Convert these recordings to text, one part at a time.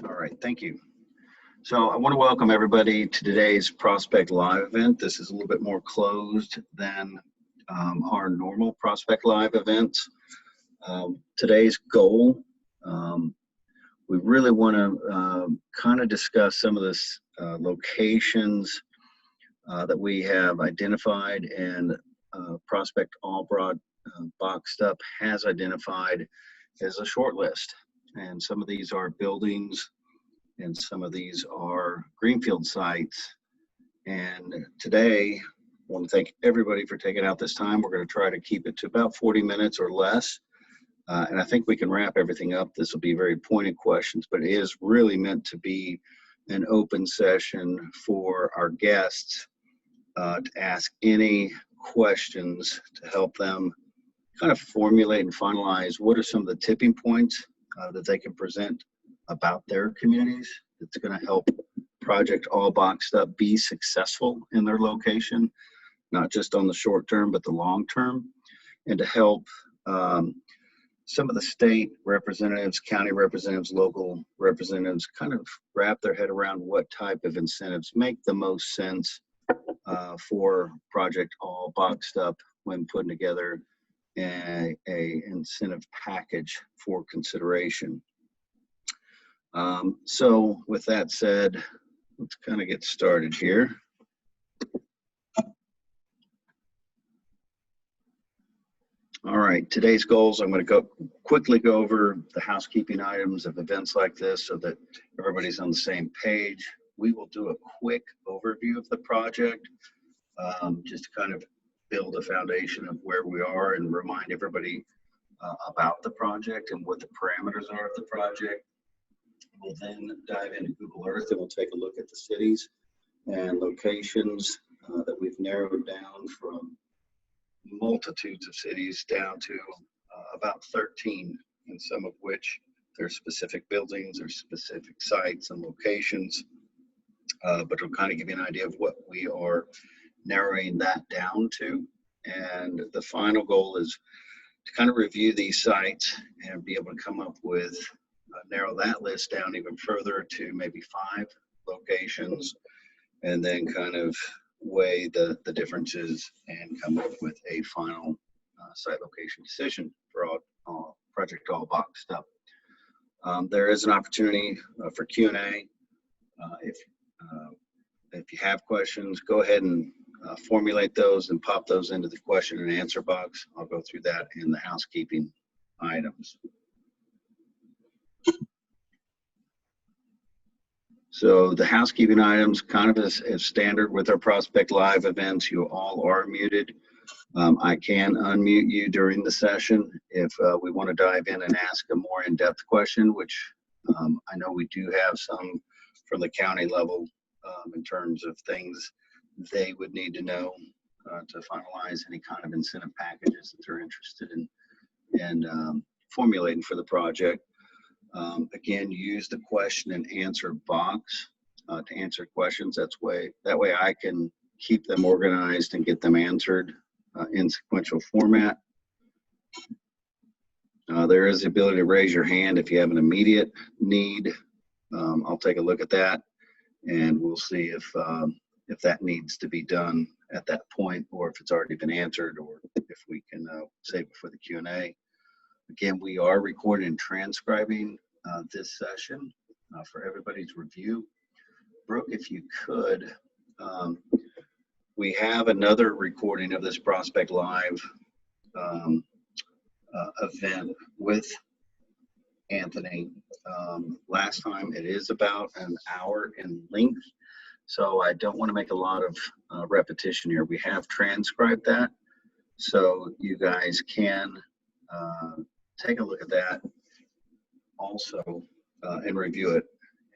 All right, thank you. So I want to welcome everybody to today's Prospect Live event. This is a little bit more closed than our normal Prospect Live events. Today's goal, we really want to kind of discuss some of this locations that we have identified and Prospect All Broad Boxed Up has identified as a short list. And some of these are buildings and some of these are greenfield sites. And today, I want to thank everybody for taking out this time. We're going to try to keep it to about 40 minutes or less. And I think we can wrap everything up. This will be very pointed questions, but it is really meant to be an open session for our guests to ask any questions to help them kind of formulate and finalize what are some of the tipping points that they can present about their communities that's going to help Project All Boxed Up be successful in their location, not just on the short term, but the long term, and to help some of the state representatives, county representatives, local representatives kind of wrap their head around what type of incentives make the most sense for Project All Boxed Up when putting together a incentive package for consideration. So with that said, let's kind of get started here. All right, today's goals, I'm going to quickly go over the housekeeping items of events like this so that everybody's on the same page. We will do a quick overview of the project, just to kind of build a foundation of where we are and remind everybody about the project and what the parameters are of the project. We'll then dive into Google Earth and we'll take a look at the cities and locations that we've narrowed down from multitudes of cities down to about 13, and some of which there's specific buildings or specific sites and locations, but it'll kind of give you an idea of what we are narrowing that down to. And the final goal is to kind of review these sites and be able to come up with narrow that list down even further to maybe 5 locations, and then kind of weigh the differences and come up with a final site location decision for all Project All Boxed Up. There is an opportunity for Q&A. If you have questions, go ahead and formulate those and pop those into the question and answer box. I'll go through that in the housekeeping items. So the housekeeping items, kind of as standard with our Prospect Live events, you all are muted. I can unmute you during the session if we want to dive in and ask a more in-depth question, which I know we do have some from the county level in terms of things they would need to know to finalize any kind of incentive packages that they're interested in formulating for the project. Again, use the question and answer box to answer questions. That way I can keep them organized and get them answered in sequential format. There is the ability to raise your hand if you have an immediate need. I'll take a look at that and we'll see if that needs to be done at that point, or if it's already been answered, or if we can save it for the Q&A. Again, we are recording and transcribing this session for everybody's review. Brooke, if you could, we have another recording of this Prospect Live event with Anthony. Last time it is about an hour in length, so I don't want to make a lot of repetition here. We have transcribed that, so you guys can take a look at that also and review it,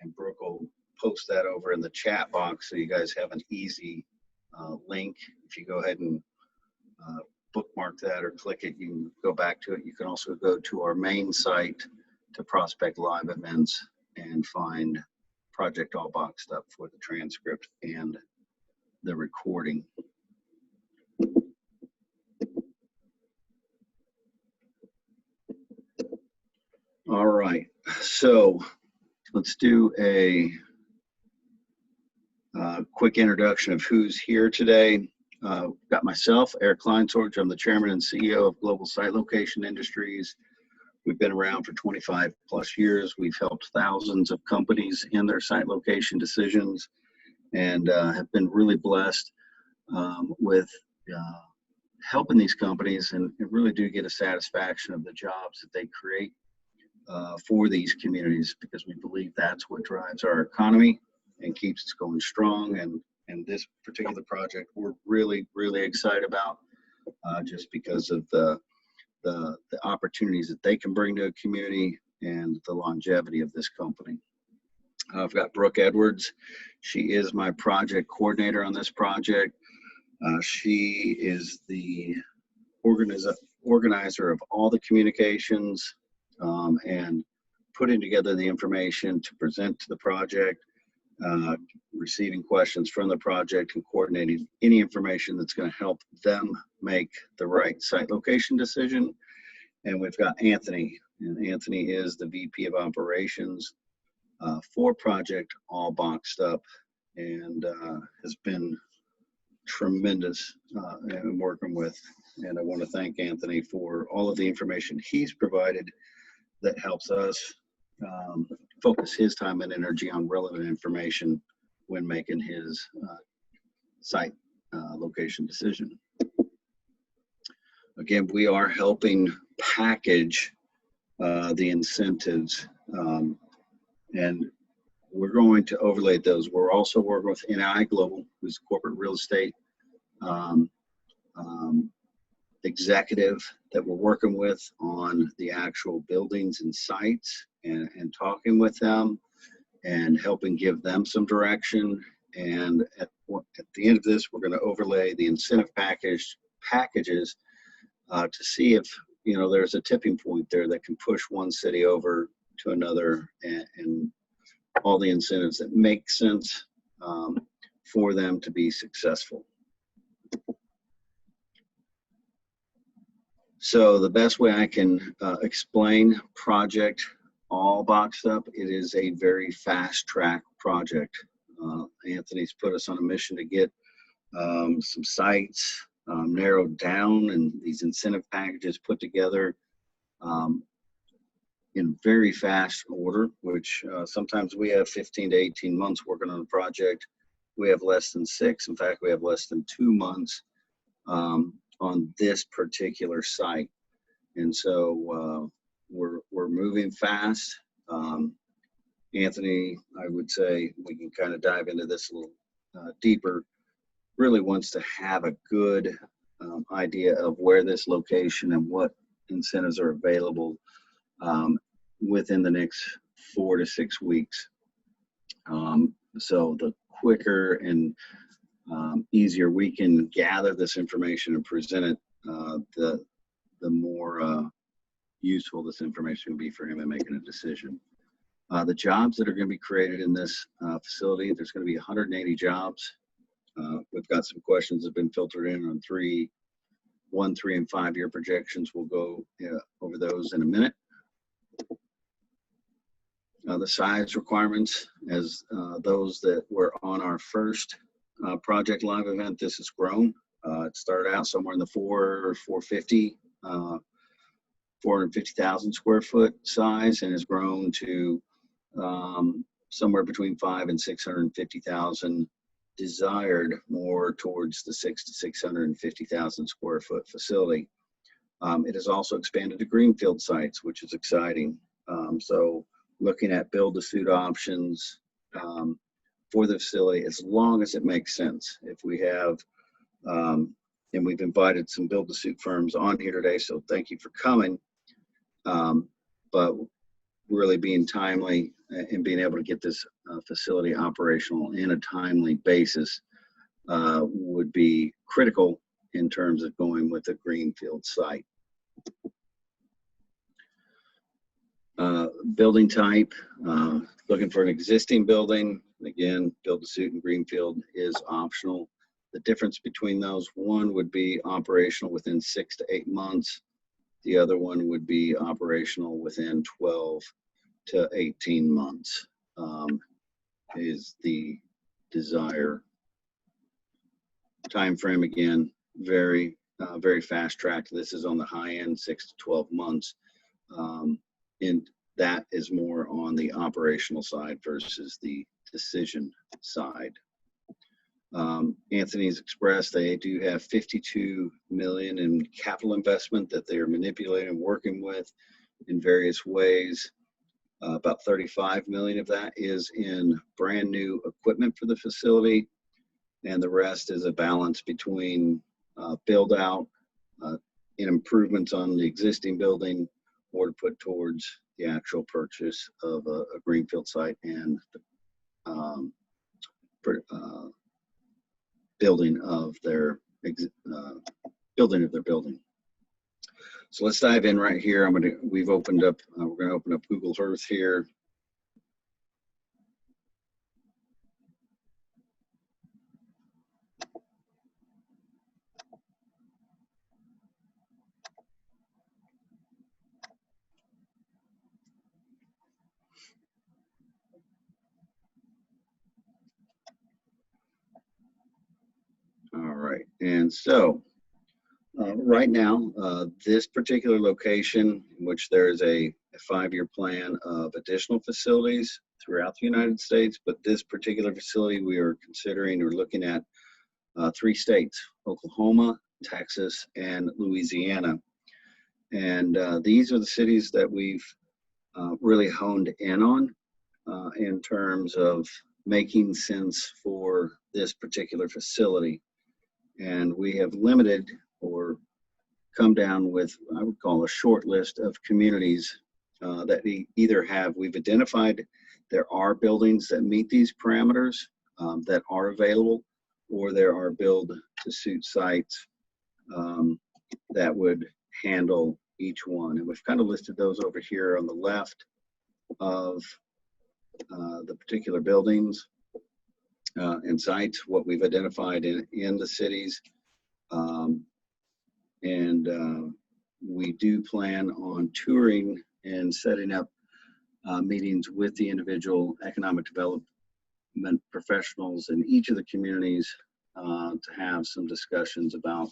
and Brooke will post that over in the chat box so you guys have an easy link. If you go ahead and bookmark that or click it, you can go back to it. You can also go to our main site to Prospect Live events and find Project All Boxed Up for the transcript and the recording. All right, so Let's do a quick introduction of who's here today. Got myself, Eric Kleinsorge. I'm the chairman and CEO of Global Site Location Industries. We've been around for 25 plus years. We've helped thousands of companies in their site location decisions, and have been really blessed with helping these companies, and really do get a satisfaction of the jobs that they create for these communities, because we believe that's what drives our economy and keeps us going strong. And this particular project we're really excited about, just because of the opportunities that they can bring to a community and the longevity of this company. I've got Brooke Edwards. She is my project coordinator on this project. She is the organizer of all the communications, and putting together the information to present to the project, receiving questions from the project, and coordinating any information that's going to help them make the right site location decision. And we've got Anthony, and Anthony is the VP of Operations for Project All Boxed Up, and has been tremendous in working with. And I want to thank Anthony for all of the information he's provided that helps us focus his time and energy on relevant information when making his site location decision. Again, we are helping package the incentives, and we're going to overlay those. We're also working with NI Global, who's corporate real estate executive that we're working with on the actual buildings and sites, and talking with them and helping give them some direction. And at the end of this, we're going to overlay the incentive packages to see if there's a tipping point there that can push one city over to another, and all the incentives that make sense for them to be successful. So the best way I can explain Project All Boxed Up, it is a very fast track project. Anthony's put us on a mission to get some sites narrowed down, and these incentive packages put together in very fast order, which sometimes we have 15 to 18 months working on a project. We have less than 6. In fact, we have less than 2 months on this particular site. And so we're moving fast. Anthony, I would say we can kind of dive into this a little deeper, really wants to have a good idea of where this location and what incentives are available within the next 4 to 6 weeks. So the quicker and easier we can gather this information and present it, the more useful this information will be for him in making a decision. The jobs that are going to be created in this facility, there's going to be 180 jobs. We've got some questions that have been filtered in on 1, 3, and 5 year projections. We'll go over those in a minute. The size requirements, as those that were on our first Project Live event, this has grown. It started out somewhere in the 450,000 square foot size, and has grown to somewhere between 500,000 and 650,000, desired more towards the 600,000 to 650,000 square foot facility. It has also expanded to greenfield sites, which is exciting. So looking at build-to-suit options for the facility, as long as it makes sense. If we have, and we've invited some build-to-suit firms on here today, so thank you for coming. But really being timely and being able to get this facility operational in a timely basis would be critical in terms of going with a greenfield site. Building type, looking for an existing building. Again, build-to-suit and greenfield is optional. The difference between those, one would be operational within 6 to 8 months. The other one would be operational within 12 to 18 months. is the desire. Time frame again, very fast track. This is on the high end, 6 to 12 months. And that is more on the operational side versus the decision side. Anthony's expressed they do have 52 million in capital investment that they are manipulating and working with in various ways. About 35 million of that is in brand new equipment for the facility, and the rest is a balance between build out and improvements on the existing building, or to put towards the actual purchase of a greenfield site and building of their building. So let's dive in right here. We're going to open up Google Earth here. All right, and so right now, this particular location, in which there is a 5-year plan of additional facilities throughout the United States, but this particular facility we are considering or looking at 3 states: Oklahoma, Texas, and Louisiana. And these are the cities that we've really honed in on in terms of making sense for this particular facility. And we have limited or come down with, I would call, a short list of communities that we've identified there are buildings that meet these parameters that are available, or there are build to suit sites that would handle each one. And we've kind of listed those over here on the left of the particular buildings and sites, what we've identified in the cities. We do plan on touring and setting up meetings with the individual economic development professionals in each of the communities to have some discussions about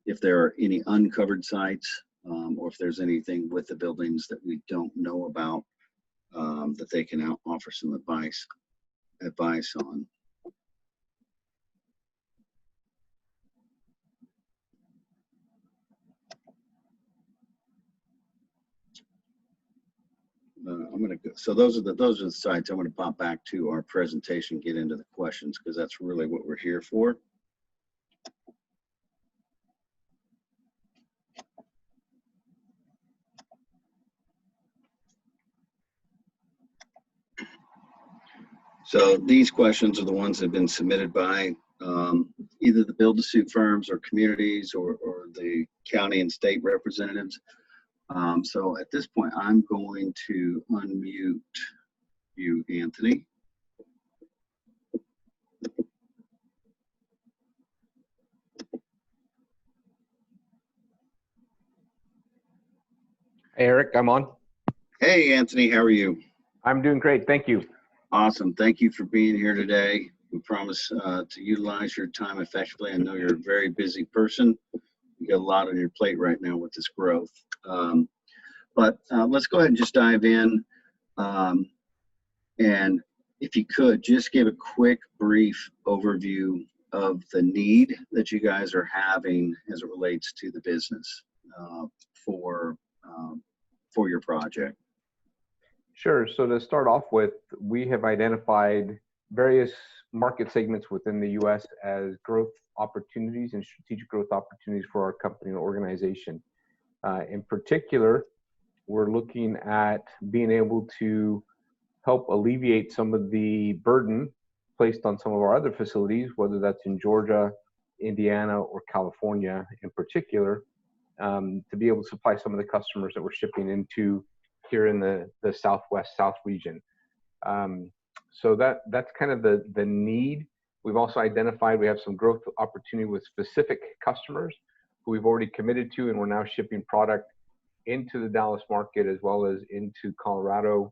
if there are any uncovered sites or if there's anything with the buildings that we don't know about that they can offer some advice on. I'm going to go. So those are the sites. I'm going to pop back to our presentation, get into the questions, because that's really what we're here for. So these questions are the ones that have been submitted by either the build-to-suit firms or communities or the county and state representatives. So at this point, I'm going to unmute you, Anthony. Hey, Eric, I'm on. Hey, Anthony, how are you? I'm doing great, thank you. Awesome, thank you for being here today. We promise to utilize your time effectively. I know you're a very busy person. You got a lot on your plate right now with this growth. But let's go ahead and just dive in. And if you could, just give a quick, brief overview of the need that you guys are having as it relates to the business for your project. Sure, so to start off with, we have identified various market segments within the U.S. as growth opportunities and strategic growth opportunities for our company and organization. In particular, we're looking at being able to help alleviate some of the burden placed on some of our other facilities, whether that's in Georgia, Indiana, or California in particular, to be able to supply some of the customers that we're shipping into here in the Southwest South region. So that's kind of the need. We've also identified we have some growth opportunity with specific customers who we've already committed to, and we're now shipping product into the Dallas market as well as into Colorado,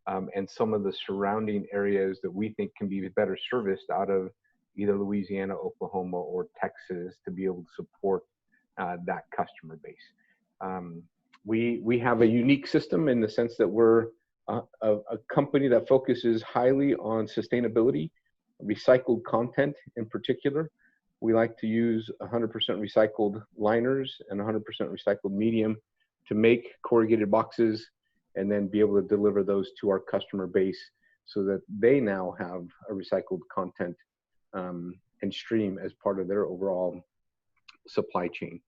and some of the surrounding areas that we think can be better serviced out of either Louisiana, Oklahoma, or Texas to be able to support that customer base. We have a unique system in the sense that we're a company that focuses highly on sustainability, recycled content in particular. We like to use 100% recycled liners and 100% recycled medium to make corrugated boxes and then be able to deliver those to our customer base so that they now have a recycled content and stream as part of their overall supply chain.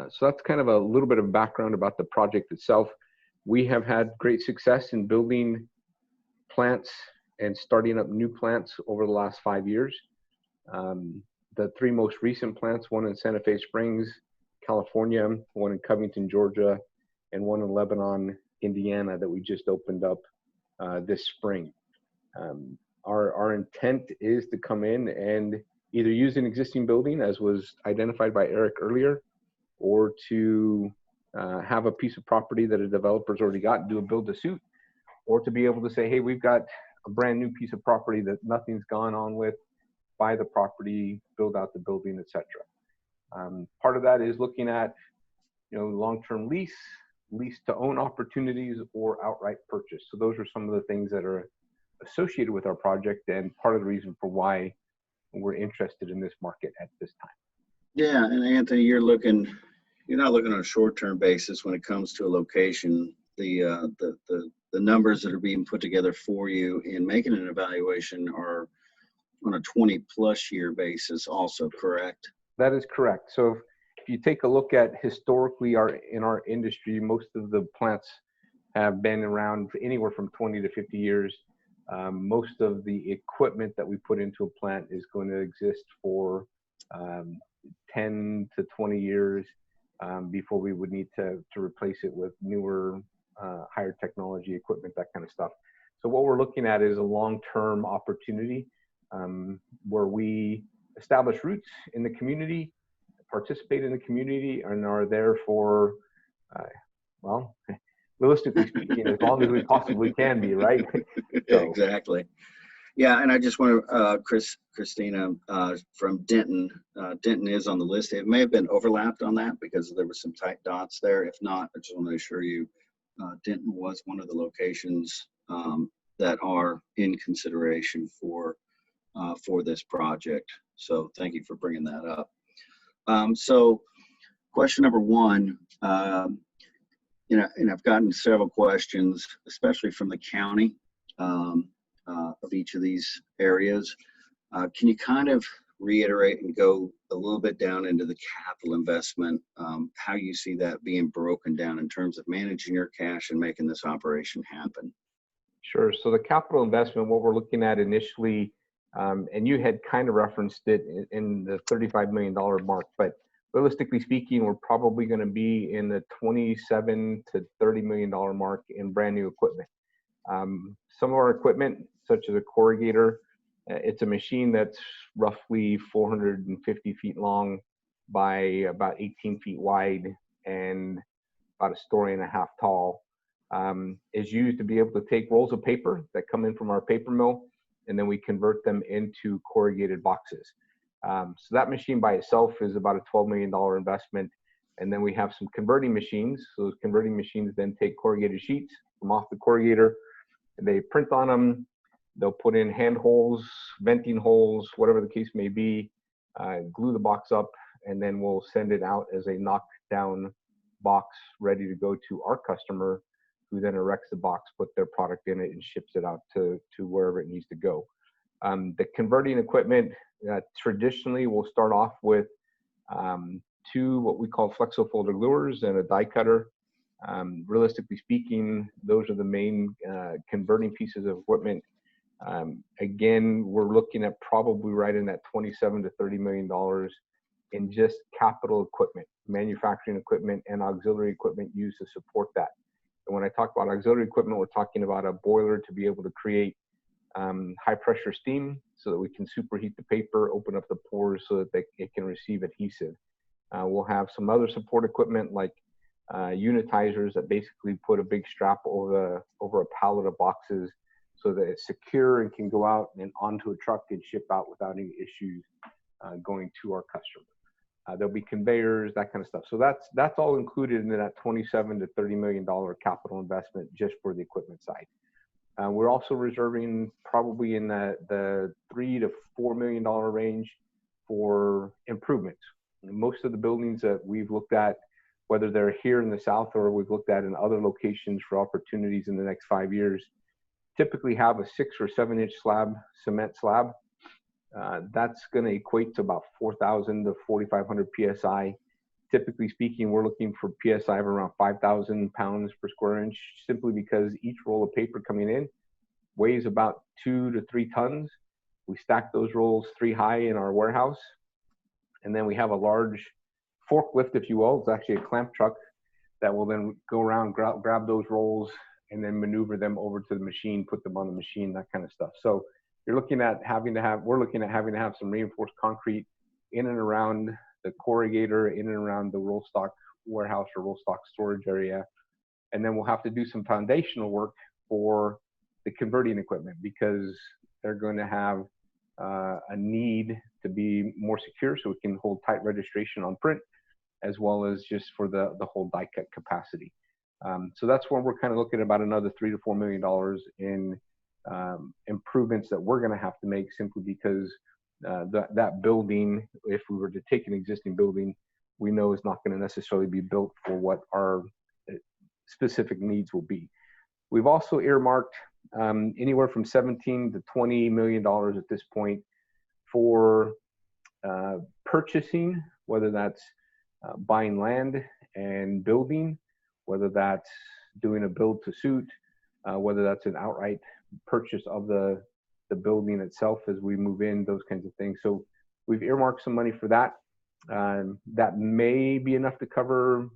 So that's kind of a little bit of background about the project itself. We have had great success in building plants and starting up new plants over the last 5 years. The three most recent plants, one in Santa Fe Springs, California, one in Covington, Georgia, and one in Lebanon, Indiana, that we just opened up this spring. Our intent is to come in and either use an existing building, as was identified by Eric earlier, or to have a piece of property that a developer's already got and do a build-to-suit, or to be able to say, hey, we've got a brand new piece of property that nothing's gone on with, buy the property, build out the building, etc. Part of that is looking at, long-term lease to own opportunities, or outright purchase. So those are some of the things that are associated with our project and part of the reason for why we're interested in this market at this time. Yeah, and Anthony, you're not looking on a short-term basis when it comes to a location. The numbers that are being put together for you in making an evaluation are on a 20+ year basis also, correct? That is correct. So if you take a look at historically in our industry, most of the plants have been around for anywhere from 20 to 50 years. Most of the equipment that we put into a plant is going to exist for 10 to 20 years before we would need to replace it with newer, higher technology equipment, that kind of stuff. So what we're looking at is a long-term opportunity where we establish roots in the community, participate in the community, and are there for, realistically speaking, as long as we possibly can be, right? So. Exactly. Yeah, and I just want to, Christina from Denton. Denton is on the list. It may have been overlapped on that because there were some tight dots there. If not, I just want to assure you, Denton was one of the locations that are in consideration for this project. So thank you for bringing that up. So question number one, and I've gotten several questions, especially from the county of each of these areas. Can you kind of reiterate and go a little bit down into the capital investment, how you see that being broken down in terms of managing your cash and making this operation happen? Sure. So the capital investment, what we're looking at initially, and you had kind of referenced it in the $35 million mark, but realistically speaking, we're probably going to be in the $27 to $30 million mark in brand new equipment. Some of our equipment, such as a corrugator, it's a machine that's roughly 450 feet long by about 18 feet wide and about 1.5 stories tall, is used to be able to take rolls of paper that come in from our paper mill, and then we convert them into corrugated boxes. So that machine by itself is about a $12 million investment. And then we have some converting machines. So those converting machines then take corrugated sheets from off the corrugator, and they print on them. They'll put in hand holes, venting holes, whatever the case may be, glue the box up, and then we'll send it out as a knockdown box ready to go to our customer, who then erects the box, put their product in it, and ships it out to wherever it needs to go. The converting equipment traditionally will start off with 2 what we call flexo-folder gluers and a die cutter. Realistically speaking, those are the main converting pieces of equipment. Again, we're looking at probably right in that $27 to $30 million in just capital equipment, manufacturing equipment, and auxiliary equipment used to support that. And when I talk about auxiliary equipment, we're talking about a boiler to be able to create high pressure steam so that we can superheat the paper, open up the pores so that it can receive adhesive. We'll have some other support equipment like unitizers that basically put a big strap over a pallet of boxes so that it's secure and can go out and onto a truck and ship out without any issues going to our customer. There'll be conveyors, that kind of stuff. So that's all included in that $27 to $30 million capital investment just for the equipment side. We're also reserving probably in the $3 to $4 million range for improvements. Most of the buildings that we've looked at, whether they're here in the South or we've looked at in other locations for opportunities in the next 5 years, typically have a 6 or 7 inch slab, cement slab. That's going to equate to about 4,000 to 4,500 PSI. Typically speaking, we're looking for PSI of around 5,000 pounds per square inch, simply because each roll of paper coming in weighs about 2 to 3 tons. We stack those rolls 3 high in our warehouse. And then we have a large forklift, if you will. It's actually a clamp truck that will then go around, grab those rolls, and then maneuver them over to the machine, put them on the machine, that kind of stuff. So we're looking at having to have some reinforced concrete in and around the corrugator, in and around the roll stock warehouse or roll stock storage area. And then we'll have to do some foundational work for the converting equipment, because they're going to have a need to be more secure so it can hold tight registration on print, as well as just for the whole die cut capacity. So that's where we're kind of looking at about another $3 to $4 million in improvements that we're going to have to make, simply because that building, if we were to take an existing building, we know is not going to necessarily be built for what our specific needs will be. We've also earmarked anywhere from $17 to $20 million at this point for purchasing, whether that's buying land and building, whether that's doing a build to suit, whether that's an outright purchase of the building itself as we move in, those kinds of things. So we've earmarked some money for that. That may be enough to cover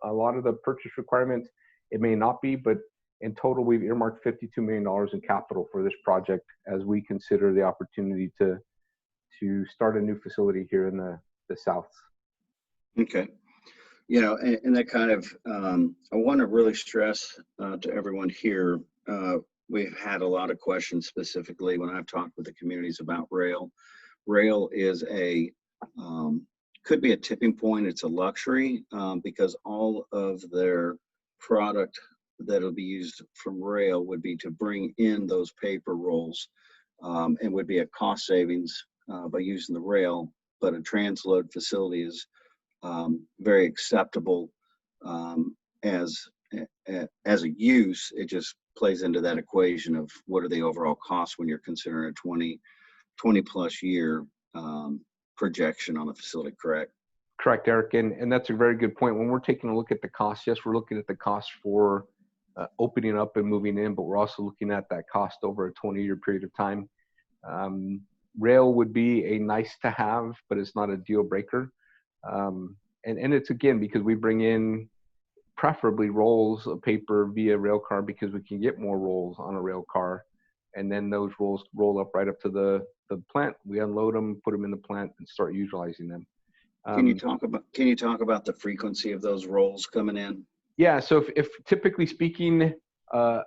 a lot of the purchase requirements. It may not be, but in total, we've earmarked $52 million in capital for this project as we consider the opportunity to start a new facility here in the South. Okay. You know, and that kind of, I want to really stress to everyone here, we've had a lot of questions specifically when I've talked with the communities about rail. Rail is could be a tipping point. It's a luxury because all of their product that'll be used from rail would be to bring in those paper rolls and would be a cost savings by using the rail, but a transload facility is very acceptable as a use. It just plays into that equation of what are the overall costs when you're considering a 20 plus year projection on the facility, correct? Correct, Eric. And that's a very good point. When we're taking a look at the cost, yes, we're looking at the cost for opening up and moving in, but we're also looking at that cost over a 20-year period of time. Rail would be a nice to have, but it's not a deal breaker. And it's, again, because we bring in preferably rolls of paper via rail car, because we can get more rolls on a rail car. And then those rolls roll up right up to the plant. We unload them, put them in the plant, and start utilizing them. Can you talk about the frequency of those rolls coming in? Yeah. So if typically speaking, a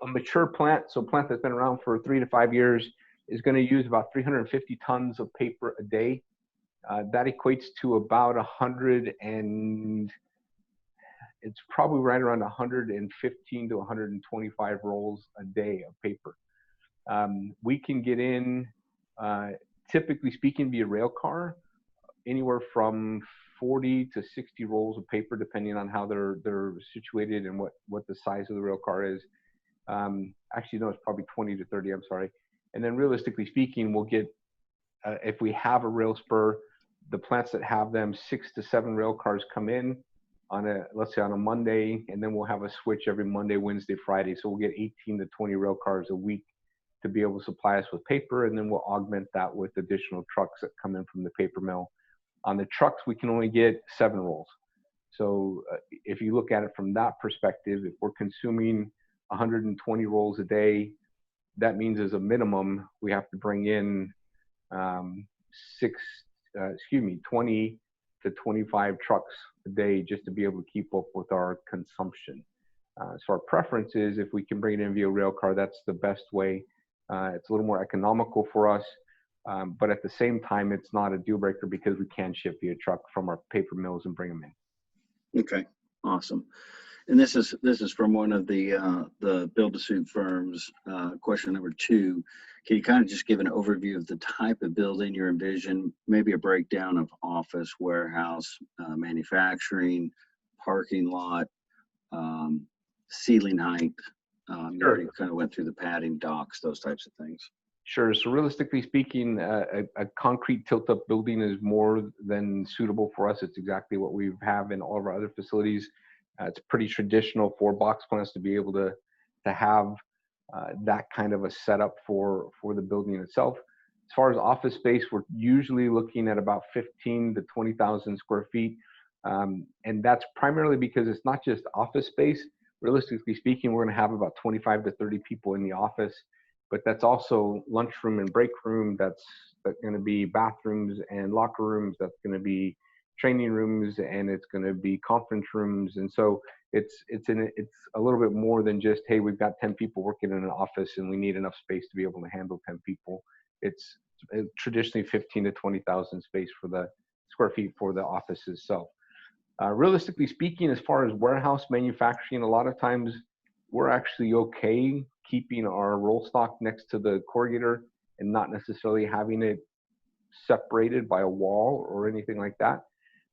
mature plant, so a plant that's been around for 3 to 5 years, is going to use about 350 tons of paper a day. That equates to about 100 and it's probably right around 115 to 125 rolls a day of paper. We can get in, typically speaking, via rail car, anywhere from 40 to 60 rolls of paper, depending on how they're situated and what the size of the rail car is. Actually, no, it's probably 20 to 30, I'm sorry. And then realistically speaking, we'll get, if we have a rail spur, the plants that have them, 6 to 7 rail cars come in on let's say on a Monday, and then we'll have a switch every Monday, Wednesday, Friday. So we'll get 18 to 20 rail cars a week to be able to supply us with paper, and then we'll augment that with additional trucks that come in from the paper mill. On the trucks, we can only get 7 rolls. So if you look at it from that perspective, if we're consuming 120 rolls a day, that means as a minimum, we have to bring in 20 to 25 trucks a day just to be able to keep up with our consumption. So our preference is if we can bring it in via rail car, that's the best way. It's a little more economical for us, but at the same time, it's not a deal breaker because we can ship via truck from our paper mills and bring them in. Okay, awesome. And this is from one of the build-to-suit firms. Question number 2: can you kind of just give an overview of the type of building you envision? Maybe a breakdown of office, warehouse, manufacturing, parking lot, ceiling height. You already kind of went through the padding, docks, those types of things. Sure. So realistically speaking, a concrete tilt-up building is more than suitable for us. It's exactly what we have in all of our other facilities. It's pretty traditional for box plants to be able to have that kind of a setup for the building itself. As far as office space, we're usually looking at about 15 to 20,000 square feet. And that's primarily because it's not just office space. Realistically speaking, we're going to have about 25 to 30 people in the office, but that's also lunchroom and break room. That's going to be bathrooms and locker rooms. That's going to be training rooms, and it's going to be conference rooms. And so it's a little bit more than just, hey, we've got 10 people working in an office and we need enough space to be able to handle 10 people. It's traditionally 15 to 20,000 square feet for the office itself. Realistically speaking, as far as warehouse manufacturing, a lot of times we're actually okay keeping our roll stock next to the corrugator and not necessarily having it separated by a wall or anything like that.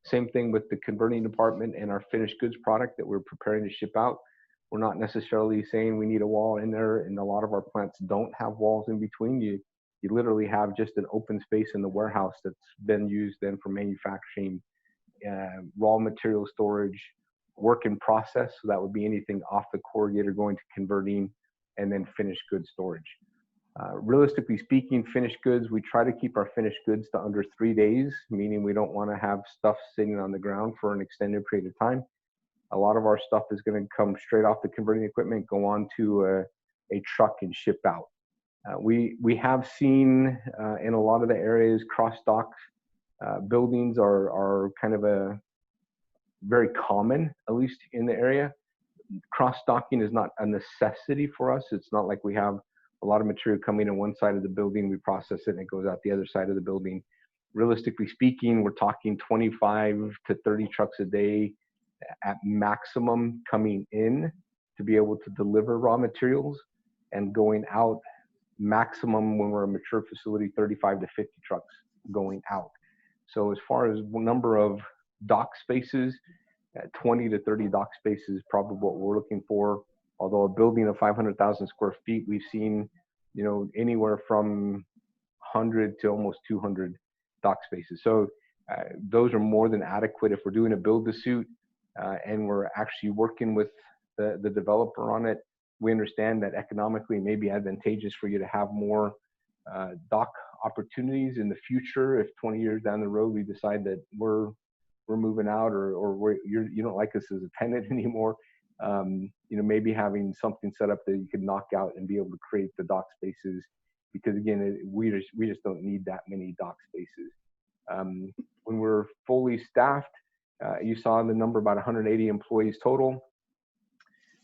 Same thing with the converting department and our finished goods product that we're preparing to ship out. We're not necessarily saying we need a wall in there, and a lot of our plants don't have walls in between. You literally have just an open space in the warehouse that's been used then for manufacturing, raw material storage, work in process. So that would be anything off the corrugator going to converting, and then finished goods storage. Realistically speaking, finished goods, we try to keep our finished goods to under 3 days, meaning we don't want to have stuff sitting on the ground for an extended period of time. A lot of our stuff is going to come straight off the converting equipment, go on to a truck and ship out. We have seen in a lot of the areas, cross-stock buildings are kind of a very common, at least in the area. Cross-stocking is not a necessity for us. It's not like we have a lot of material coming in one side of the building, we process it and it goes out the other side of the building. Realistically speaking, we're talking 25 to 30 trucks a day at maximum coming in to be able to deliver raw materials, and going out maximum when we're a mature facility, 35 to 50 trucks going out. So as far as number of dock spaces, 20 to 30 dock spaces is probably what we're looking for. Although a building of 500,000 square feet, we've seen, anywhere from 100 to almost 200 dock spaces. So those are more than adequate. If we're doing a build to suit and we're actually working with the developer on it, we understand that economically it may be advantageous for you to have more dock opportunities in the future. If 20 years down the road we decide that we're moving out, or you don't like us as a tenant anymore, maybe having something set up that you could knock out and be able to create the dock spaces, because again, we just don't need that many dock spaces. When we're fully staffed, you saw the number, about 180 employees total.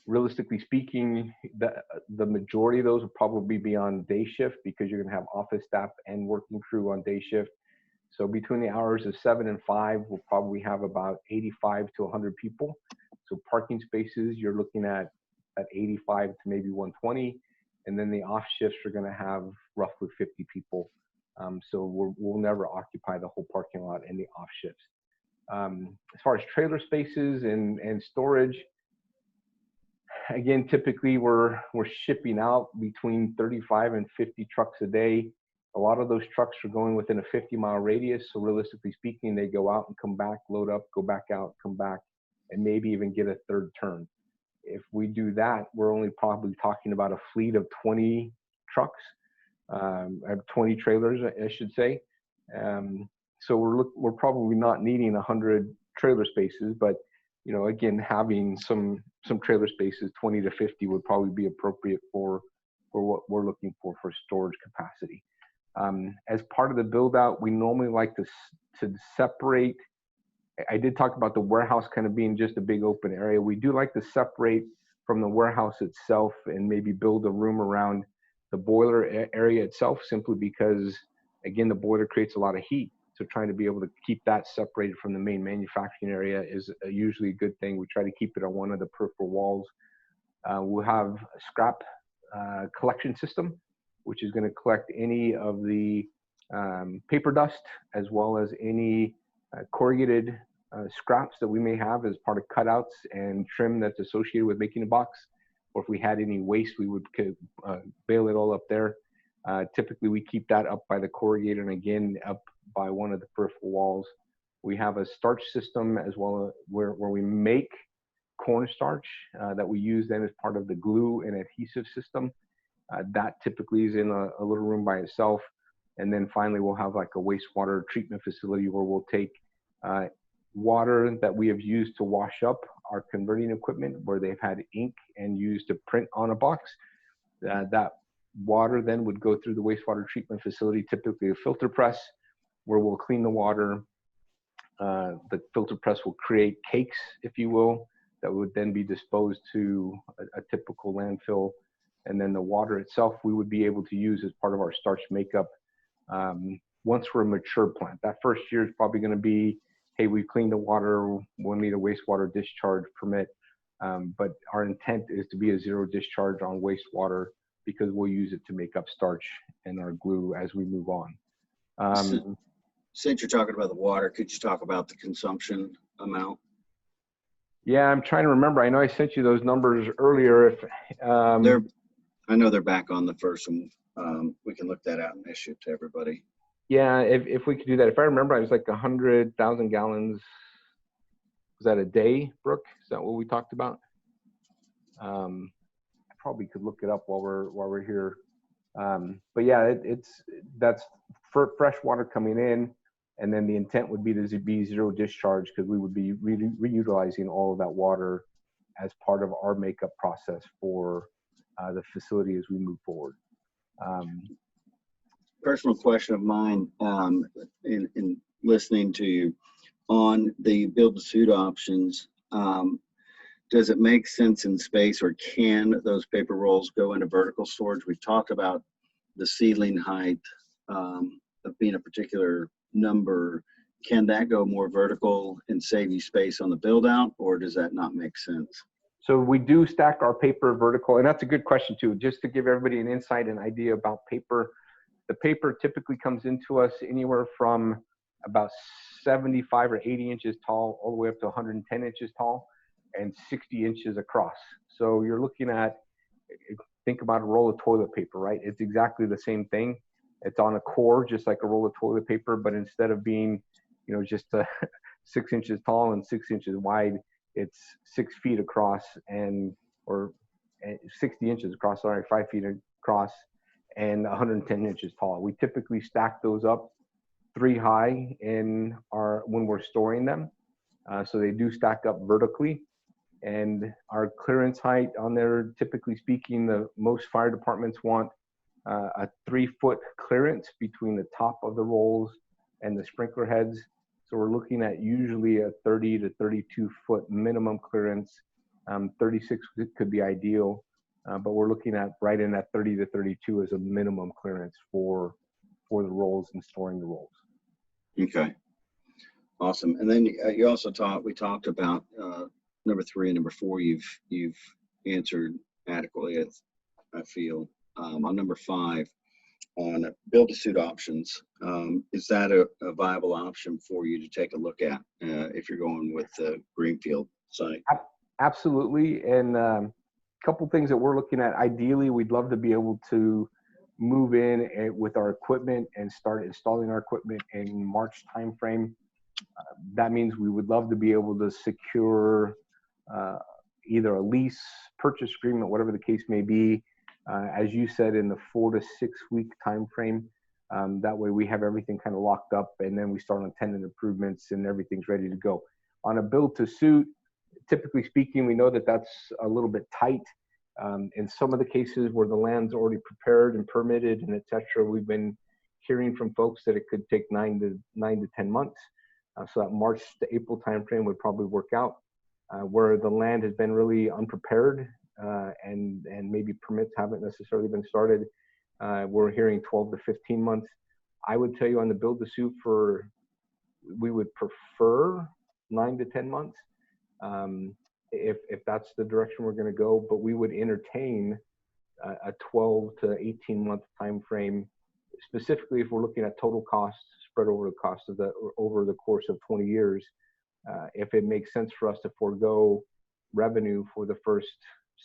Realistically speaking, the majority of those will probably be on day shift, because you're going to have office staff and working crew on day shift. So between the hours of 7 and 5, we'll probably have about 85 to 100 people. So parking spaces, you're looking at 85 to maybe 120. And then the off shifts are going to have roughly 50 people. So we'll never occupy the whole parking lot in the off shifts. As far as trailer spaces and storage, again, typically we're shipping out between 35 and 50 trucks a day. A lot of those trucks are going within a 50-mile radius. So realistically speaking, they go out and come back, load up, go back out, come back, and maybe even get a third turn. If we do that, we're only probably talking about a fleet of 20 trucks, 20 trailers, I should say. So we're probably not needing 100 trailer spaces, but again, having some trailer spaces, 20 to 50, would probably be appropriate for what we're looking for storage capacity. As part of the build out, we normally like to separate I did talk about the warehouse kind of being just a big open area. We do like to separate from the warehouse itself and maybe build a room around the boiler area itself, simply because, again, the boiler creates a lot of heat. So trying to be able to keep that separated from the main manufacturing area is usually a good thing. We try to keep it on one of the peripheral walls. We'll have a scrap collection system, which is going to collect any of the paper dust, as well as any corrugated scraps that we may have as part of cutouts and trim that's associated with making a box. Or if we had any waste, we would bale it all up there. Typically, we keep that up by the corrugator, and again, up by one of the peripheral walls. We have a starch system as well, where we make cornstarch that we use then as part of the glue and adhesive system. That typically is in a little room by itself. And then finally, we'll have like a wastewater treatment facility where we'll take water that we have used to wash up our converting equipment, where they've had ink and used to print on a box. That water then would go through the wastewater treatment facility, typically a filter press, where we'll clean the water. The filter press will create cakes, if you will, that would then be disposed to a typical landfill. And then the water itself, we would be able to use as part of our starch makeup once we're a mature plant. That first year is probably going to be, hey, we've cleaned the water, we'll need a wastewater discharge permit. But our intent is to be a zero discharge on wastewater, because we'll use it to make up starch and our glue as we move on. Since you're talking about the water, could you talk about the consumption amount? Yeah, I'm trying to remember. I know I sent you those numbers earlier. I know they're back on the first one. We can look that out and issue it to everybody. Yeah, if we could do that. If I remember, it was like 100,000 gallons. Was that a day, Brooke? Is that what we talked about? I probably could look it up while we're here. But yeah, that's for fresh water coming in, and then the intent would be to be zero discharge, because we would be reutilizing all of that water as part of our makeup process for the facility as we move forward. Personal question of mine, in listening to you on the build-to-suit options, does it make sense in space, or can those paper rolls go into vertical storage? We've talked about the ceiling height of being a particular number. Can that go more vertical and save you space on the build out, or does that not make sense? So we do stack our paper vertical, and that's a good question too. Just to give everybody an insight and idea about paper, the paper typically comes into us anywhere from about 75 or 80 inches tall, all the way up to 110 inches tall and 60 inches across. So you're looking at, think about a roll of toilet paper, right? It's exactly the same thing. It's on a core, just like a roll of toilet paper, but instead of being, just 6 inches tall and 6 inches wide, it's 6 feet across or 60 inches across, 5 feet across and 110 inches tall. We typically stack those up 3 high when we're storing them. So they do stack up vertically, and our clearance height on there, typically speaking, the most fire departments want a 3-foot clearance between the top of the rolls and the sprinkler heads. So we're looking at usually a 30 to 32 foot minimum clearance. 36 could be ideal, but we're looking at right in that 30 to 32 as a minimum clearance for the rolls and storing the rolls. Okay, awesome. And then you also we talked about number 3 and number 4. You've answered adequately, I feel. On number 5, on build-to-suit options, is that a viable option for you to take a look at if you're going with the greenfield site? Absolutely. And a couple things that we're looking at. Ideally, we'd love to be able to move in with our equipment and start installing our equipment in March timeframe. That means we would love to be able to secure either a lease, purchase agreement, whatever the case may be, as you said, in the 4 to 6 week time frame. That way we have everything kind of locked up, and then we start on tenant improvements and everything's ready to go. On a build to suit, typically speaking, we know that that's a little bit tight. In some of the cases where the land's already prepared and permitted and et cetera, we've been hearing from folks that it could take 9 to 10 months. So that March to April timeframe would probably work out. Where the land has been really unprepared and maybe permits haven't necessarily been started, we're hearing 12 to 15 months. I would tell you on the build to suit we would prefer 9 to 10 months if that's the direction we're going to go, but we would entertain a 12 to 18 month time frame, specifically if we're looking at total costs spread over the cost of over the course of 20 years. If it makes sense for us to forego revenue for the first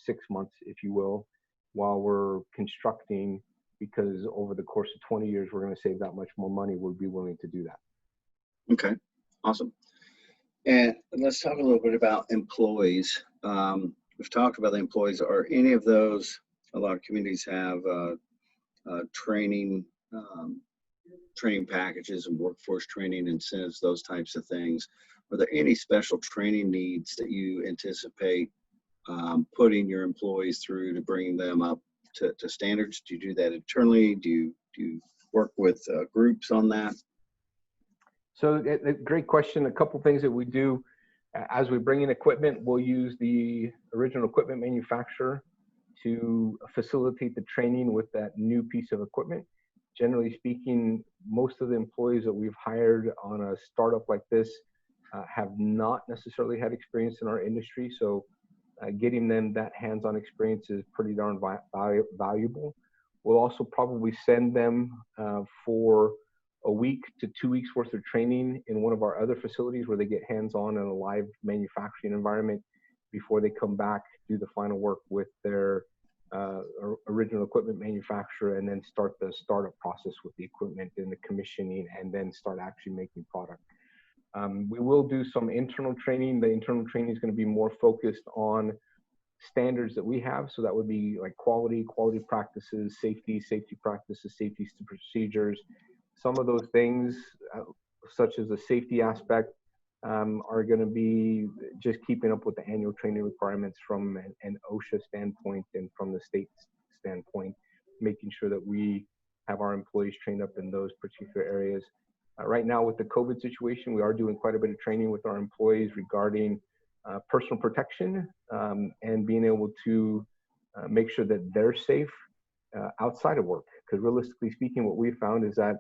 6 months, if you will, while we're constructing, because over the course of 20 years, we're going to save that much more money, we'll be willing to do that. Okay, awesome. And let's talk a little bit about employees. We've talked about the employees. Are any of those, a lot of communities have training packages and workforce training incentives, those types of things. Are there any special training needs that you anticipate putting your employees through to bring them up to standards? Do you do that internally? Do you work with groups on that? So a great question. A couple things that we do as we bring in equipment, we'll use the original equipment manufacturer to facilitate the training with that new piece of equipment. Generally speaking, most of the employees that we've hired on a startup like this have not necessarily had experience in our industry. So getting them that hands-on experience is pretty darn valuable. We'll also probably send them for a week to 2 weeks worth of training in one of our other facilities where they get hands-on in a live manufacturing environment before they come back, do the final work with their original equipment manufacturer, and then start the startup process with the equipment and the commissioning, and then start actually making product. We will do some internal training. The internal training is going to be more focused on standards that we have. So that would be like quality practices, safety practices, safety procedures. Some of those things, such as the safety aspect, are going to be just keeping up with the annual training requirements from an OSHA standpoint and from the state standpoint, making sure that we have our employees trained up in those particular areas. Right now with the COVID situation, we are doing quite a bit of training with our employees regarding personal protection and being able to make sure that they're safe outside of work. Because realistically speaking, what we found is that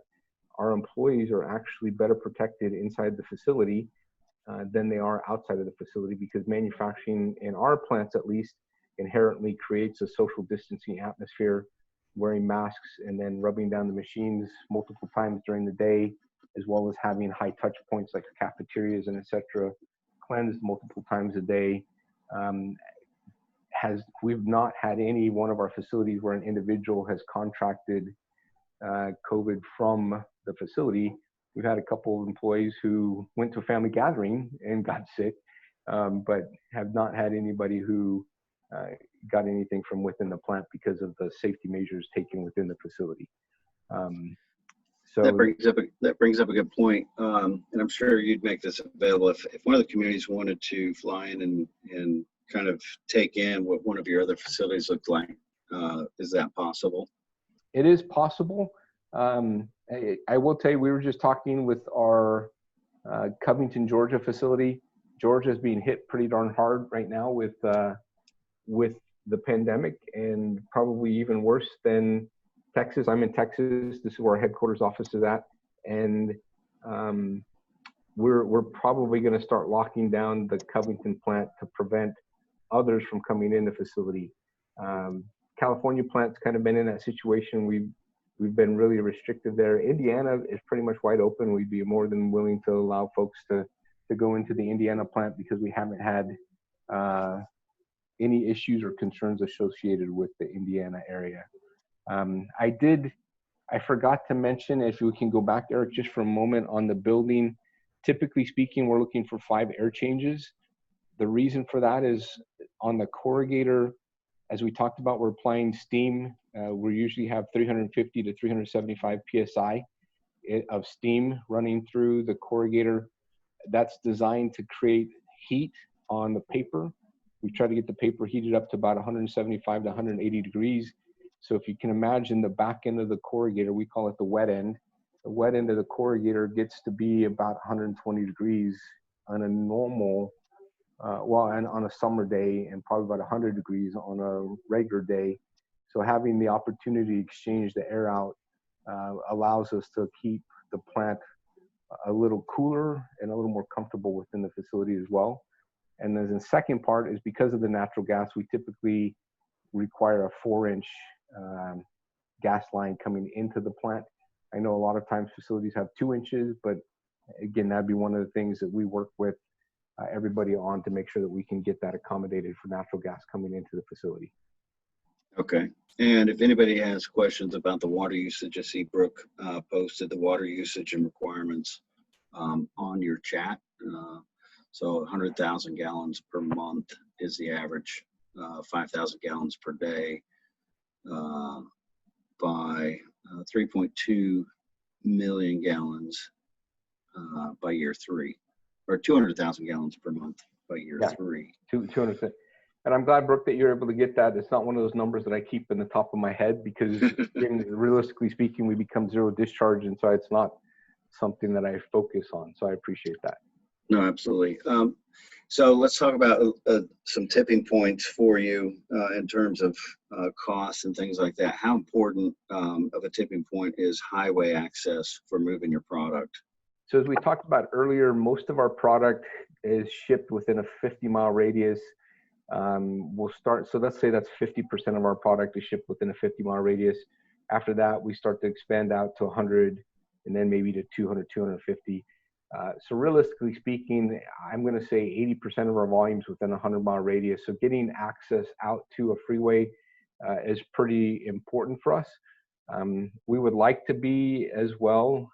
our employees are actually better protected inside the facility than they are outside of the facility, because manufacturing, in our plants at least, inherently creates a social distancing atmosphere, wearing masks and then rubbing down the machines multiple times during the day, as well as having high touch points like cafeterias and etc. cleansed multiple times a day. We've not had any one of our facilities where an individual has contracted COVID from the facility. We've had a couple of employees who went to a family gathering and got sick, but have not had anybody who got anything from within the plant because of the safety measures taken within the facility. So that brings up a good point, and I'm sure you'd make this available if one of the communities wanted to fly in and kind of take in what one of your other facilities looked like. Is that possible? It is possible. I will tell you, we were just talking with our Covington, Georgia facility. Georgia is being hit pretty darn hard right now with the pandemic, and probably even worse than Texas. I'm in Texas. This is where our headquarters office is at, and we're probably going to start locking down the Covington plant to prevent others from coming in the facility. California plant's kind of been in that situation. We've been really restrictive there. Indiana is pretty much wide open. We'd be more than willing to allow folks to go into the Indiana plant, because we haven't had any issues or concerns associated with the Indiana area. I forgot to mention, if we can go back, Eric, just for a moment on the building. Typically speaking, we're looking for 5 air changes. The reason for that is on the corrugator, as we talked about, we're applying steam. We usually have 350 to 375 PSI of steam running through the corrugator. That's designed to create heat on the paper. We try to get the paper heated up to about 175 to 180 degrees. So if you can imagine the back end of the corrugator, we call it the wet end. the wet end of the corrugator gets to be about 120 degrees on a normal, and on a summer day, and probably about 100 degrees on a regular day. So having the opportunity to exchange the air out allows us to keep the plant a little cooler and a little more comfortable within the facility as well. And then the second part is because of the natural gas, we typically require a 4-inch gas line coming into the plant. I know a lot of times facilities have 2 inches, but again, that'd be one of the things that we work with everybody on to make sure that we can get that accommodated for natural gas coming into the facility. Okay. And if anybody has questions about the water usage, I see Brooke posted the water usage and requirements on your chat. So 100,000 gallons per month is the average, 5,000 gallons per day by 3.2 million gallons by year 3, or 200,000 gallons per month by year 3. 200. And I'm glad, Brooke, that you're able to get that. It's not one of those numbers that I keep in the top of my head because, realistically speaking, we become zero discharge, and so it's not something that I focus on. So I appreciate that. No, absolutely. So let's talk about some tipping points for you in terms of costs and things like that. How important of a tipping point is highway access for moving your product? So as we talked about earlier, most of our product is shipped within a 50-mile radius. We'll start, so let's say that's 50% of our product is shipped within a 50-mile radius. After that, we start to expand out to 100 and then maybe to 200, 250. So realistically speaking, I'm going to say 80% of our volumes within a 100-mile radius. So getting access out to a freeway is pretty important for us. We would like to be as well.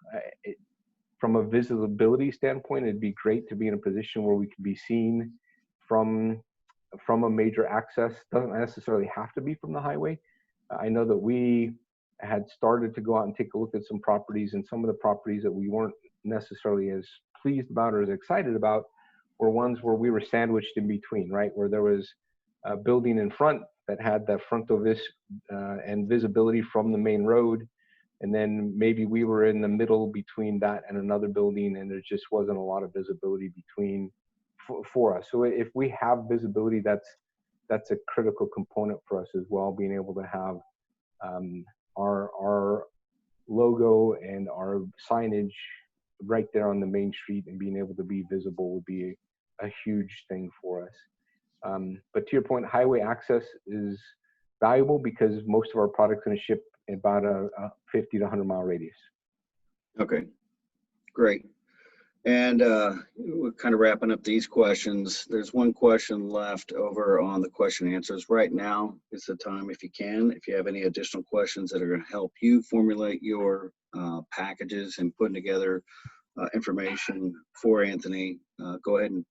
From a visibility standpoint, it'd be great to be in a position where we can be seen from a major access. Doesn't necessarily have to be from the highway. I know that we had started to go out and take a look at some properties, and some of the properties that we weren't necessarily as pleased about or as excited about were ones where we were sandwiched in between, right? Where there was a building in front that had the frontal vis and visibility from the main road. And then maybe we were in the middle between that and another building, and there just wasn't a lot of visibility between for us. So if we have visibility, that's a critical component for us as well. Being able to have our logo and our signage right there on the main street and being able to be visible would be a huge thing for us. But to your point, highway access is valuable because most of our product's going to ship in about a 50 to 100 mile radius. Okay, great. And we're kind of wrapping up these questions. There's one question left over on the question answers. Right now is the time, if you can, if you have any additional questions that are going to help you formulate your packages and putting together information for Anthony, go ahead and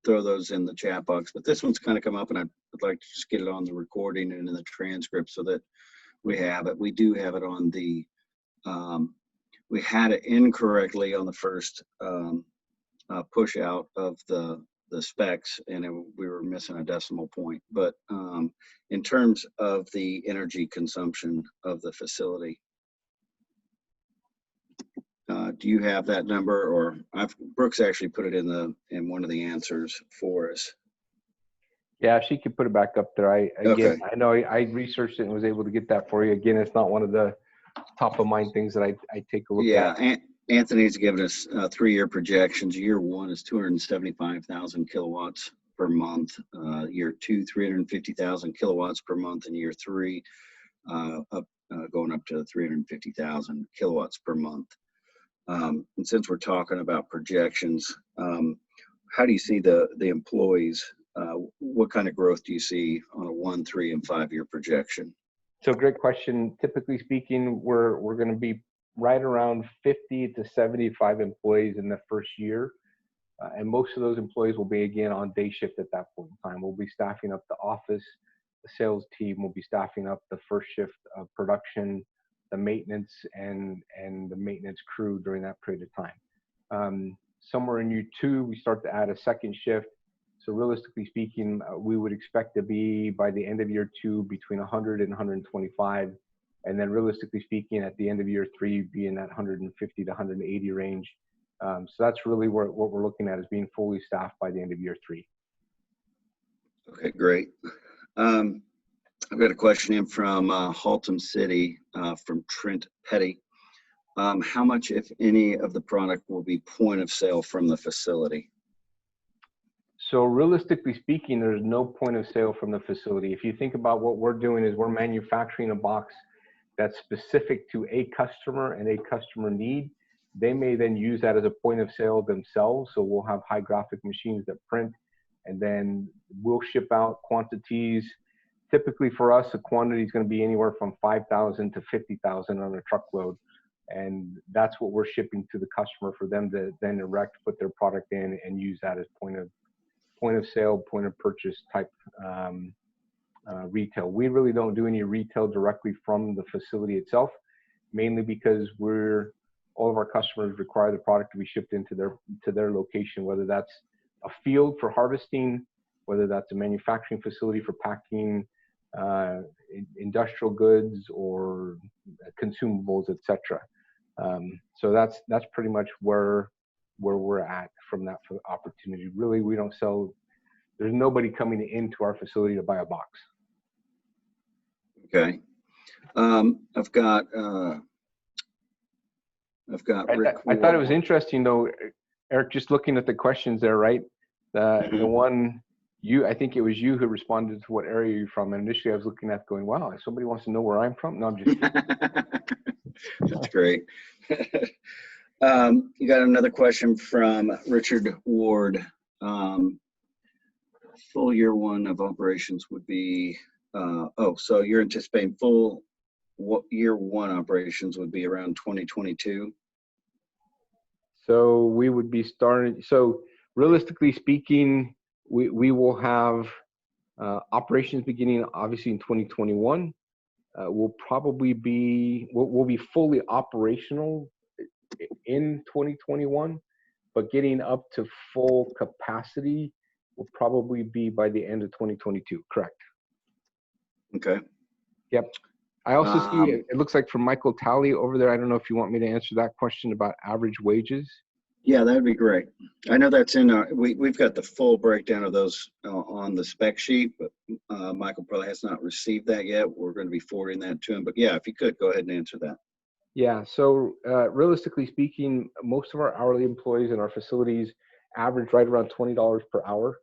throw those in the chat box. But this one's kind of come up, and I'd like to just get it on the recording and in the transcript so that we have it. We do have it on the, we had it incorrectly on the first push out of the specs, and we were missing a decimal point. But in terms of the energy consumption of the facility, do you have that number, or Brooks actually put it in one of the answers for us? Yeah, she could put it back up there. I know I researched it and was able to get that for you. Again, it's not one of the top of mind things that I take a look at. Yeah, Anthony's given us 3-year projections. Year 1 is 275,000 kilowatts per month. Year 2, 350,000 kilowatts per month. And year 3, going up to 350,000 kilowatts per month. And since we're talking about projections, how do you see the employees? What kind of growth do you see on a 1, 3, and 5-year projection? So great question. Typically speaking, we're going to be right around 50 to 75 employees in the first year. And most of those employees will be, again, on day shift at that point in time. We'll be staffing up the office, the sales team will be staffing up the first shift of production, the maintenance, and the maintenance crew during that period of time. Somewhere in year 2, we start to add a second shift. So realistically speaking, we would expect to be, by the end of year 2, between 100 and 125 And then realistically speaking, at the end of year 3, be in that 150 to 180 range. So that's really what we're looking at, is being fully staffed by the end of year 3. Okay, great. I've got a question in from Haltom City from Trent Petty. How much, if any, of the product will be point of sale from the facility? So realistically speaking, there's no point of sale from the facility. If you think about what we're doing, is we're manufacturing a box that's specific to a customer and a customer need. They may then use that as a point of sale themselves. So we'll have high graphic machines that print, and then we'll ship out quantities. Typically for us, a quantity is going to be anywhere from 5,000 to 50,000 on a truckload. And that's what we're shipping to the customer for them to then erect, put their product in, and use that as point of sale, point of purchase type retail. We really don't do any retail directly from the facility itself, mainly because all of our customers require the product to be shipped into their location, whether that's a field for harvesting, whether that's a manufacturing facility for packing industrial goods or consumables, etc. So that's pretty much where we're at from that opportunity. Really, we don't sell. There's nobody coming into our facility to buy a box. Okay. I've got Rick. I thought it was interesting though, Eric, just looking at the questions there, right? The one I think it was you who responded to what area you're from. And initially I was looking at going, wow, somebody wants to know where I'm from. No, I'm just kidding. That's great. You got another question from Richard Ward. Full year 1 of operations would be, so you're anticipating full year 1 operations would be around 2022? So we would be starting, so realistically speaking, we will have operations beginning obviously in 2021. We'll be fully operational in 2021, but getting up to full capacity will probably be by the end of 2022. Correct. Okay. Yep. I also see it looks like from Michael Talley over there. I don't know if you want me to answer that question about average wages. Yeah, that'd be great. I know that's in our, we've got the full breakdown of those on the spec sheet, but Michael probably has not received that yet. We're going to be forwarding that to him. But yeah, if you could go ahead and answer that. Yeah, so realistically speaking, most of our hourly employees in our facilities average right around $20 per hour.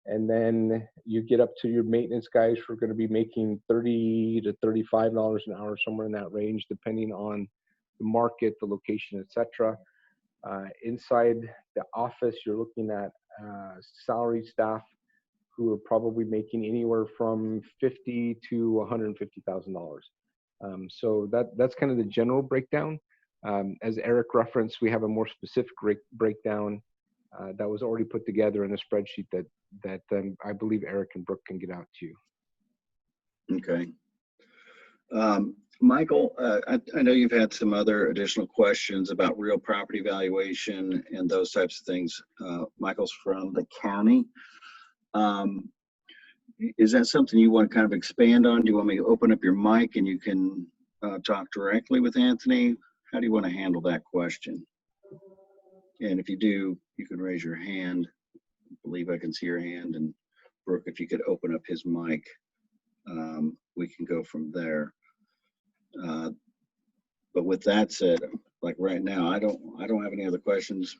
And then you get up to your maintenance guys who are going to be making $30 to $35 an hour, somewhere in that range, depending on the market, the location, etc. Inside the office, you're looking at salaried staff who are probably making anywhere from $50,000 to $150,000. So that's kind of the general breakdown. As Eric referenced, we have a more specific breakdown that was already put together in a spreadsheet that I believe Eric and Brooke can get out to you. Okay. Michael, I know you've had some other additional questions about real property valuation and those types of things. Michael's from the county. Is that something you want to kind of expand on? Do you want me to open up your mic and you can talk directly with Anthony? How do you want to handle that question? And if you do, you can raise your hand. I believe I can see your hand. And Brooke, if you could open up his mic, we can go from there. But with that said, like right now, I don't have any other questions.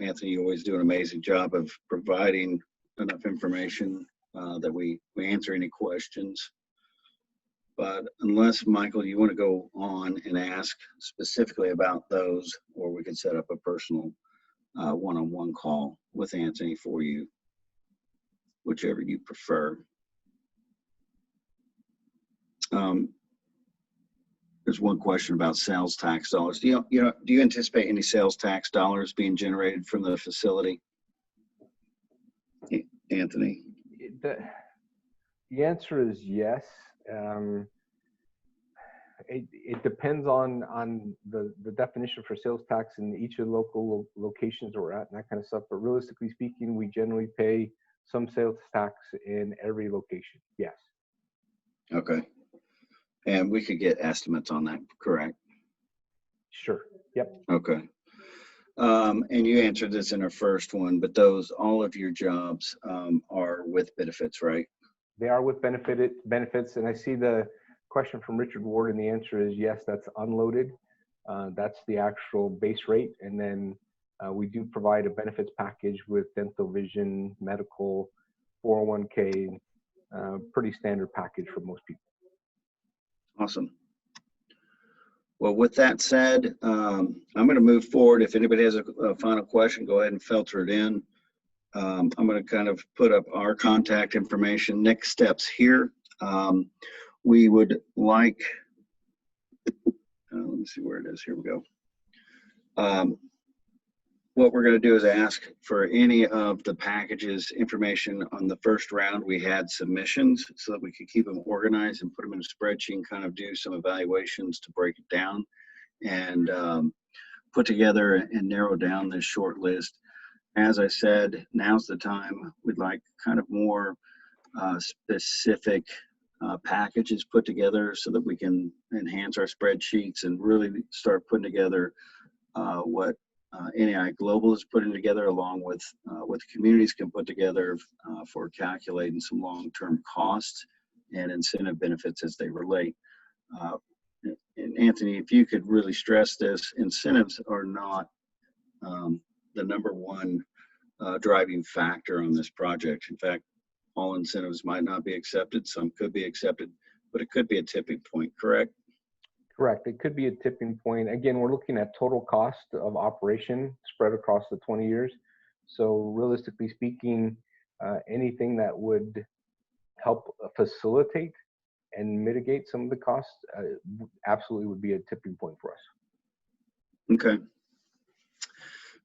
Anthony, you always do an amazing job of providing enough information that we answer any questions. But unless, Michael, you want to go on and ask specifically about those, or we can set up a personal one-on-one call with Anthony for you, whichever you prefer. There's one question about sales tax dollars. Do you anticipate any sales tax dollars being generated from the facility, Anthony? The answer is yes. It depends on the definition for sales tax in each of the local locations we're at and that kind of stuff. But realistically speaking, we generally pay some sales tax in every location. Yes. Okay. And we could get estimates on that, correct? Sure. Yep. Okay. And you answered this in our first one, but all of your jobs are with benefits, right? They are with benefits. And I see the question from Richard Ward, and the answer is yes, that's unloaded. That's the actual base rate. And then we do provide a benefits package with dental, vision, medical, 401k, pretty standard package for most people. Awesome. Well, with that said, I'm going to move forward. If anybody has a final question, go ahead and filter it in. I'm going to kind of put up our contact information. Next steps here. We would like, let me see where it is. Here we go. What we're going to do is ask for any of the packages information on the first round. We had submissions so that we could keep them organized and put them in a spreadsheet and kind of do some evaluations to break it down and put together and narrow down this short list. As I said, now's the time. We'd like kind of more specific packages put together so that we can enhance our spreadsheets and really start putting together what NAI Global is putting together, along with what the communities can put together for calculating some long-term costs and incentive benefits as they relate. And Anthony, if you could really stress this, incentives are not the number one driving factor on this project. In fact, all incentives might not be accepted. Some could be accepted, but it could be a tipping point, correct? Correct. It could be a tipping point. Again, we're looking at total cost of operation spread across the 20 years. So realistically speaking, anything that would help facilitate and mitigate some of the costs absolutely would be a tipping point for us. Okay.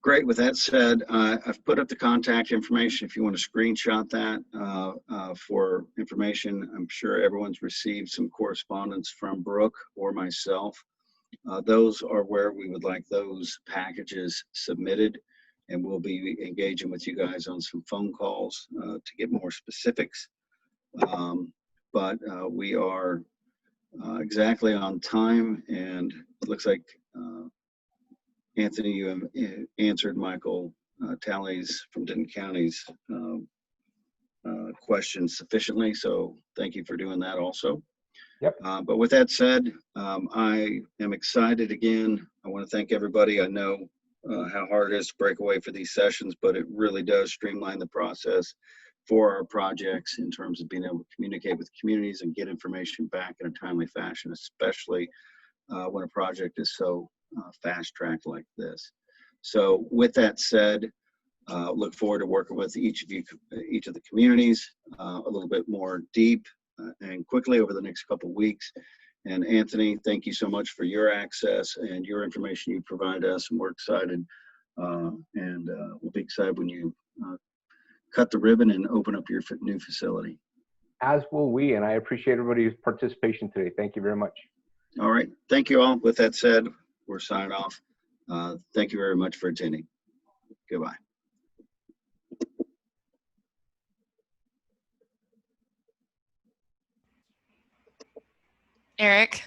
Great. With that said, I've put up the contact information if you want to screenshot that for information. I'm sure everyone's received some correspondence from Brooke or myself. Those are where we would like those packages submitted, and we'll be engaging with you guys on some phone calls to get more specifics. But we are exactly on time, and it looks like Anthony, you answered Michael Talley's from Denton County's questions sufficiently, so thank you for doing that also. Yep. But with that said, I am excited again. I want to thank everybody. I know how hard it is to break away for these sessions, but it really does streamline the process for our projects in terms of being able to communicate with communities and get information back in a timely fashion, especially when a project is so fast-tracked like this. So with that said, look forward to working with each of the communities a little bit more deep and quickly over the next couple of weeks. And Anthony, thank you so much for your access and your information you provide us, and we're excited. And we'll be excited when you cut the ribbon and open up your new facility. As will we, and I appreciate everybody's participation today. Thank you very much. All right. Thank you all. With that said, we're signing off. Thank you very much for attending. Goodbye. Eric.